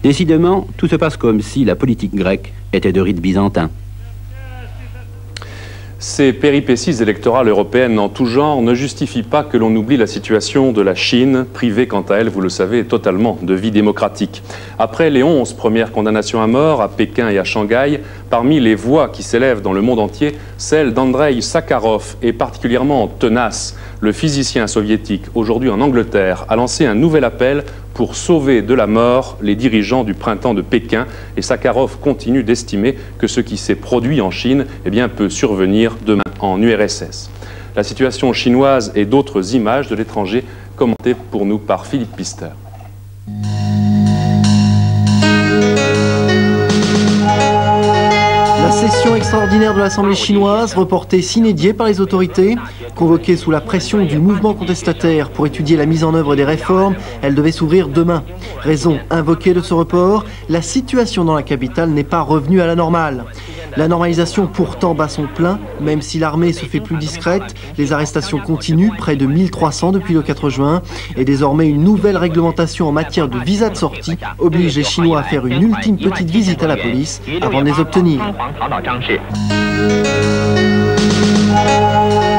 Décidément, tout se passe comme si la politique grecque était de rite byzantin. Ces péripéties électorales européennes en tout genre ne justifient pas que l'on oublie la situation de la Chine, privée quant à elle, vous le savez, totalement de vie démocratique. Après les 11 premières condamnations à mort à Pékin et à Shanghai, parmi les voix qui s'élèvent dans le monde entier, celle d'Andreï Sakharov est particulièrement tenace. Le physicien soviétique, aujourd'hui en Angleterre, a lancé un nouvel appel pour sauver de la mort les dirigeants du printemps de Pékin. Et Sakharov continue d'estimer que ce qui s'est produit en Chine peut survenir demain en URSS. La situation chinoise et d'autres images de l'étranger commentées pour nous par Philippe Pister. La session extraordinaire de l'Assemblée chinoise, reportée sine die par les autorités, convoquée sous la pression du mouvement contestataire pour étudier la mise en œuvre des réformes, elle devait s'ouvrir demain. Raison invoquée de ce report, la situation dans la capitale n'est pas revenue à la normale. La normalisation pourtant bat son plein, même si l'armée se fait plus discrète, les arrestations continuent, près de 1300 depuis le 4 juin, et désormais une nouvelle réglementation en matière de visa de sortie oblige les Chinois à faire une ultime petite visite à la police avant de les obtenir.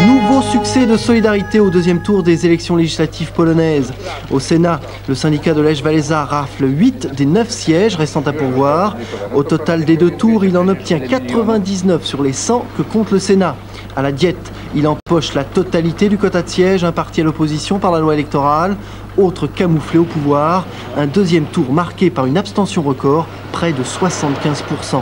Nouveau succès de solidarité au deuxième tour des élections législatives polonaises. Au Sénat, le syndicat de Lech Walesa rafle 8 des 9 sièges restant à pourvoir. Au total des deux tours, il en obtient 99 sur les 100 que compte le Sénat. À la Diète, il empoche la totalité du quota de sièges imparti à l'opposition par la loi électorale. Autre camouflé au pouvoir, un deuxième tour marqué par une abstention record, près de 75%.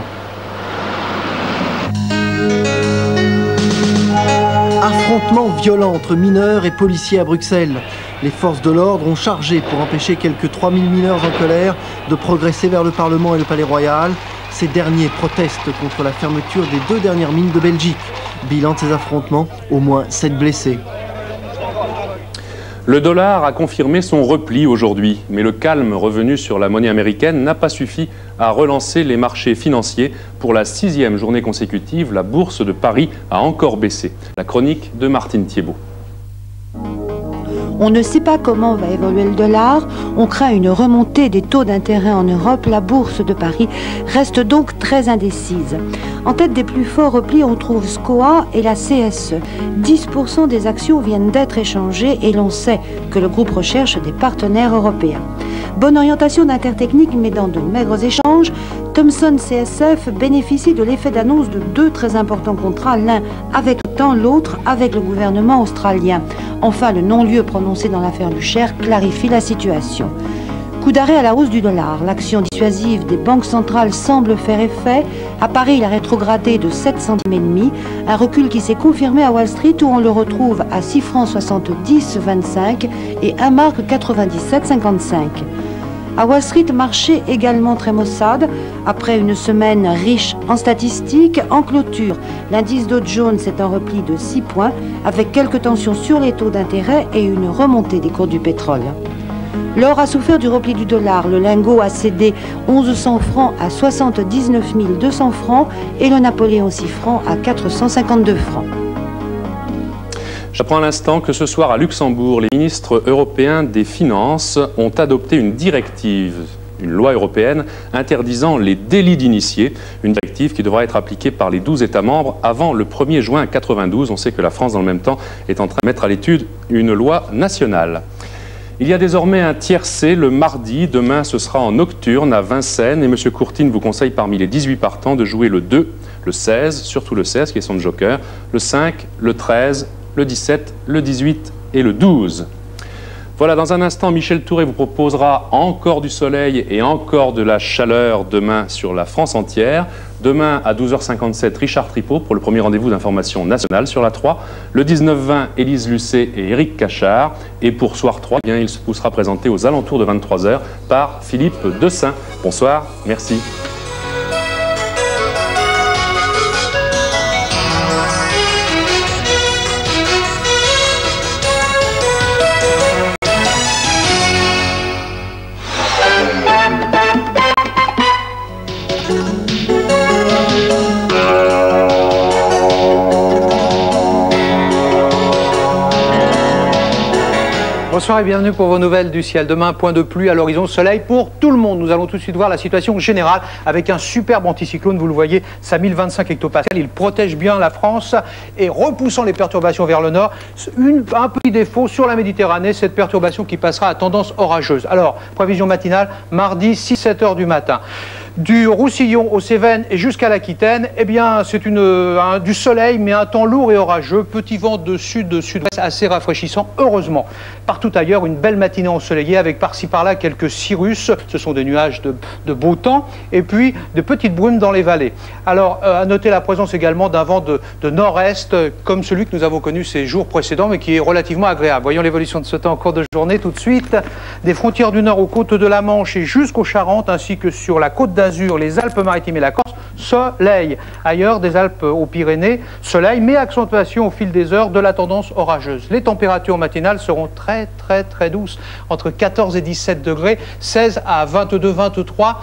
Affrontement violent entre mineurs et policiers à Bruxelles. Les forces de l'ordre ont chargé pour empêcher quelques 3000 mineurs en colère de progresser vers le Parlement et le Palais Royal. Ces derniers protestent contre la fermeture des 2 dernières mines de Belgique. Bilan de ces affrontements, au moins 7 blessés. Le dollar a confirmé son repli aujourd'hui, mais le calme revenu sur la monnaie américaine n'a pas suffi à relancer les marchés financiers. Pour la 6e journée consécutive, la bourse de Paris a encore baissé. La chronique de Martine Thiébaut. On ne sait pas comment va évoluer le dollar. On craint une remontée des taux d'intérêt en Europe. La bourse de Paris reste donc très indécise. En tête des plus forts replis, on trouve SCOA et la CSE. 10% des actions viennent d'être échangées et l'on sait que le groupe recherche des partenaires européens. Bonne orientation d'Intertechnique, mais dans de maigres échanges, Thomson CSF bénéficie de l'effet d'annonce de 2 très importants contrats, l'un avec l'OTAN, l'autre avec le gouvernement australien. Enfin, le non-lieu prononcé dans l'affaire Lucher clarifie la situation. Coup d'arrêt à la hausse du dollar. L'action dissuasive des banques centrales semble faire effet. À Paris, il a rétrogradé de 7 centimes et demi, un recul qui s'est confirmé à Wall Street où on le retrouve à 6 francs 70,25 et 1 marque 97,55. À Wall Street, marché également très maussade. Après une semaine riche en statistiques, en clôture, l'indice Dow Jones est en repli de 6 points avec quelques tensions sur les taux d'intérêt et une remontée des cours du pétrole. L'or a souffert du repli du dollar. Le lingot a cédé 1100 francs à 79 200 francs et le Napoléon 6 francs à 452 francs. J'apprends à l'instant que ce soir à Luxembourg, les ministres européens des Finances ont adopté une directive, une loi européenne interdisant les délits d'initiés, une directive qui devra être appliquée par les 12 États membres avant le 1er juin 1992. On sait que la France, dans le même temps, est en train de mettre à l'étude une loi nationale. Il y a désormais un tiercé le mardi. Demain, ce sera en nocturne à Vincennes. Et M. Courtine vous conseille parmi les 18 partants de jouer le 2, le 16, surtout le 16 qui est son joker, le 5, le 13, le 17, le 18 et le 12. Voilà, dans un instant, Michel Touré vous proposera encore du soleil et encore de la chaleur demain sur la France entière. Demain, à 12h57, Richard Tripot pour le premier rendez-vous d'information nationale sur la 3. Le 19-20, Élise Lucet et Éric Cachard. Et pour Soir 3, eh bien, il vous sera présenté aux alentours de 23h par Philippe Dessein. Bonsoir, merci. Bonsoir et bienvenue pour vos nouvelles du ciel. Demain, point de pluie à l'horizon, soleil pour tout le monde. Nous allons tout de suite voir la situation générale avec un superbe anticyclone. Vous le voyez, ça 1025 hectopascales. Il protège bien la France et repoussant les perturbations vers le nord. Un petit défaut sur la Méditerranée, cette perturbation qui passera à tendance orageuse. Alors, prévision matinale, mardi 6-7 heures du matin. Du Roussillon aux Cévennes et jusqu'à l'Aquitaine, eh bien, c'est du soleil, mais un temps lourd et orageux. Petit vent de sud-sud-ouest assez rafraîchissant, heureusement. Partout ailleurs, une belle matinée ensoleillée avec par-ci par-là quelques cirrus. Ce sont des nuages de beau temps. Et puis, de petites brumes dans les vallées. Alors, à noter la présence également d'un vent de nord-est, comme celui que nous avons connu ces jours précédents, mais qui est relativement agréable. Voyons l'évolution de ce temps en cours de journée tout de suite. Des frontières du nord aux côtes de la Manche et jusqu'aux Charentes, ainsi que sur la côte d'Azur, les Alpes-Maritimes et la Corse, soleil. Ailleurs, des Alpes aux Pyrénées, soleil, mais accentuation au fil des heures de la tendance orageuse. Les températures matinales seront très douces, entre 14 et 17 degrés, 16 à 22-23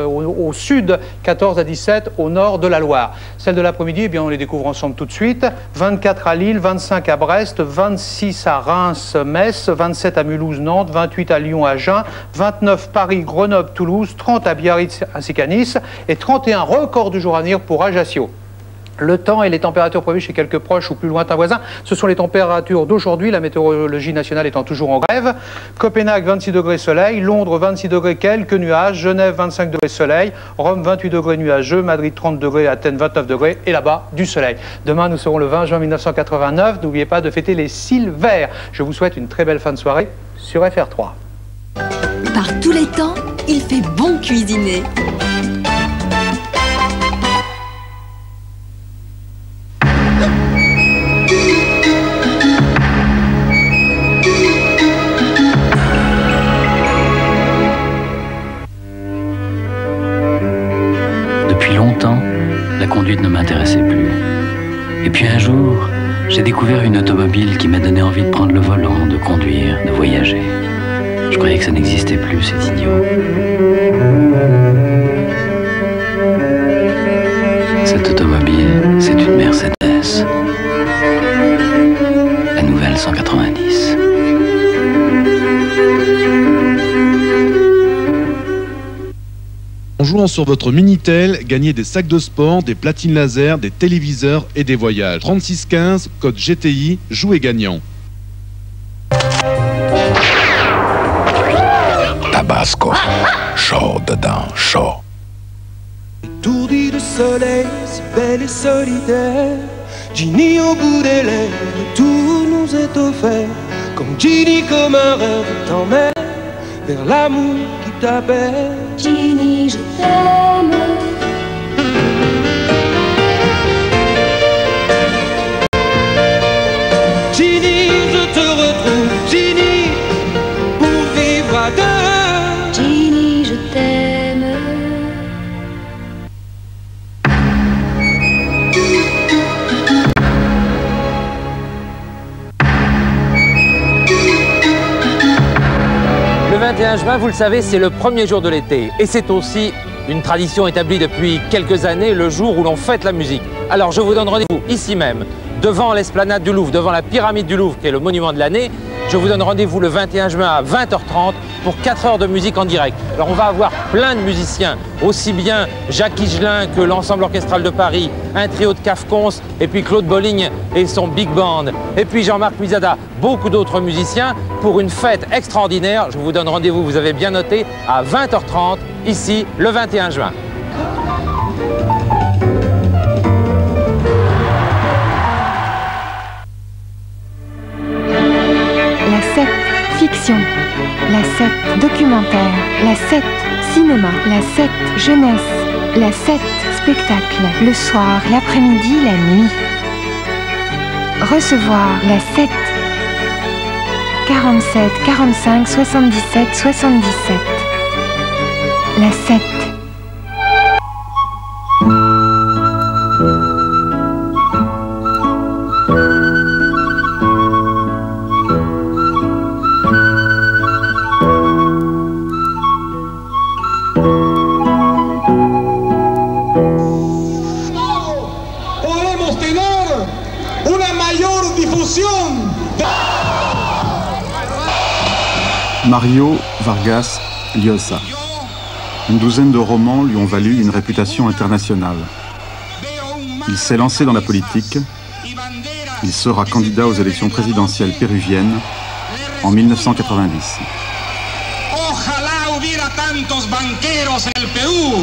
au sud, 14 à 17 au nord de la Loire. Celles de l'après-midi, eh bien, on les découvre ensemble tout de suite. 24 à Lille, 25 à Brest, 26 à Reims, Metz, 27 à Mulhouse, Nantes, 28 à Lyon, Agen, 29 Paris, Grenoble, Toulouse, 30 à Biarritz ainsi qu'à Nice et 31 record du jour à venir pour Ajaccio. Le temps et les températures prévues chez quelques proches ou plus lointains voisins, ce sont les températures d'aujourd'hui, la météorologie nationale étant toujours en grève. Copenhague, 26 degrés soleil, Londres, 26 degrés quelques nuages, Genève, 25 degrés soleil, Rome, 28 degrés nuageux, Madrid, 30 degrés, Athènes, 29 degrés, et là-bas, du soleil. Demain, nous serons le 20 juin 1989. N'oubliez pas de fêter les Sylvers. Je vous souhaite une très belle fin de soirée sur FR3. Par tous les temps, il fait bon cuisiner. Depuis longtemps, la conduite ne m'intéressait plus. Et puis un jour, j'ai découvert une automobile qui m'a donné envie de prendre le volant, de conduire, de voyager. Je croyais que ça n'existait plus, c'est idiot. Cette automobile, c'est une Mercedes. La nouvelle 190. En jouant sur votre Minitel, gagnez des sacs de sport, des platines laser, des téléviseurs et des voyages. 3615, code GTI, jouez gagnant. Tabasco, chaud dedans, chaud. Étourdi de soleil, si belle et solitaire, Ginny au bout des lèvres, tout nous est offert. Comme Ginny, comme un rêve, t'emmène vers l'amour qui t'appelle. Ginny, je t'aime. Ginny, je te retrouve, Ginny, pour vivre à deux. Ginny, je t'aime. Le 21 juin, vous le savez, c'est le premier jour de l'été. Et c'est aussi une tradition établie depuis quelques années, le jour où l'on fête la musique. Alors je vous donne rendez-vous ici même, devant l'esplanade du Louvre, devant la pyramide du Louvre, qui est le monument de l'année. Je vous donne rendez-vous le 21 juin à 20h30 pour 4 heures de musique en direct. Alors on va avoir plein de musiciens, aussi bien Jacques Higelin que l'Ensemble Orchestral de Paris, un trio de Cafcons, et puis Claude Bolling et son Big Band, et puis Jean-Marc Puisada, beaucoup d'autres musiciens, pour une fête extraordinaire. Je vous donne rendez-vous, vous avez bien noté, à 20h30, ici, le 21 juin. La 7 fiction, la 7 documentaire, la 7 cinéma, la 7 jeunesse, la 7 spectacle, le soir, l'après-midi, la nuit. Recevoir la 7 47 45 77 77. La 7. Podemos tener una mayor difusión. Mario Vargas Llosa. Une douzaine de romans lui ont valu une réputation internationale. Il s'est lancé dans la politique. Il sera candidat aux élections présidentielles péruviennes en 1990. Ojalá hubiera tantos banqueros en el Perú.